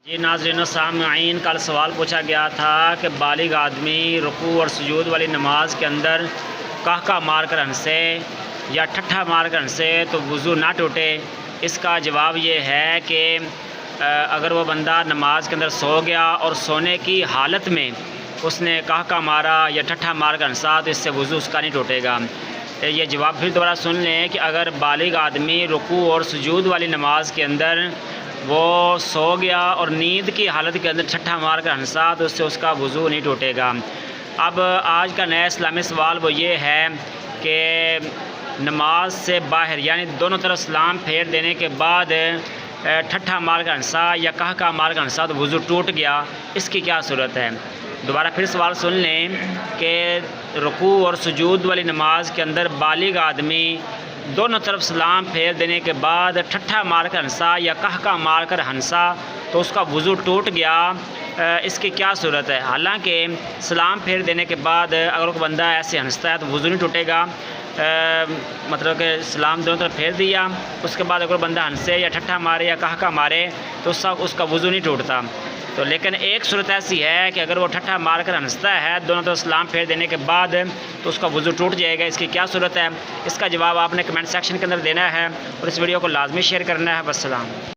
جی ناظرین و سامعین، کل سوال پوچھا گیا تھا کہ بالغ آدمی رکوع اور سجود والی نماز کے اندر قہقہ مار کر ہنسے یا ٹھٹھا مار کر ہنسے تو وضو نہ ٹوٹے۔ اس کا جواب یہ ہے کہ اگر وہ بندہ نماز کے اندر سو گیا اور سونے کی حالت میں اس نے قہقہ مارا یا ٹھٹھا مار کر ہنسا تو اس سے وضو اس کا نہیں ٹوٹے گا۔ یہ جواب پھر دوبارہ سن لیں کہ اگر بالغ آدمی رکوع اور سجود والی نماز کے اندر وہ سو گیا اور نیند کی حالت کے اندر ٹھٹھا مار کر ہنسا تو اس سے اس کا وضو نہیں ٹوٹے گا۔ اب آج کا نیا اسلامی سوال وہ یہ ہے کہ نماز سے باہر یعنی دونوں طرف سلام پھیر دینے کے بعد ٹھٹھا مار کر ہنسا یا قہقہ مار کر ہنسا تو وضو ٹوٹ گیا، اس کی کیا صورت ہے؟ دوبارہ پھر سوال سن لیں کہ رکوع اور سجود والی نماز کے اندر بالغ آدمی دونوں طرف سلام پھیر دینے کے بعد ٹھٹھا مار کر ہنسا یا قہقہ مار کر ہنسا تو اس کا وضو ٹوٹ گیا، اس کی کیا صورت ہے؟ حالانکہ سلام پھیر دینے کے بعد اگر کوئی بندہ ایسے ہنستا ہے تو وضو نہیں ٹوٹے گا، مطلب کہ سلام دونوں طرف پھیر دیا، اس کے بعد اگر بندہ ہنسے یا ٹھٹھا مارے یا قہقہ مارے تو اس کا وضو نہیں ٹوٹتا۔ تو لیکن ایک صورت ایسی ہے کہ اگر وہ ٹھٹھا مار کر ہنستا ہے دونوں طرف سلام پھیر دینے کے بعد تو اس کا وضو ٹوٹ جائے گا، اس کی کیا صورت ہے؟ اس کا جواب آپ نے کمنٹ سیکشن کے اندر دینا ہے اور اس ویڈیو کو لازمی شیئر کرنا ہے۔ والسلام۔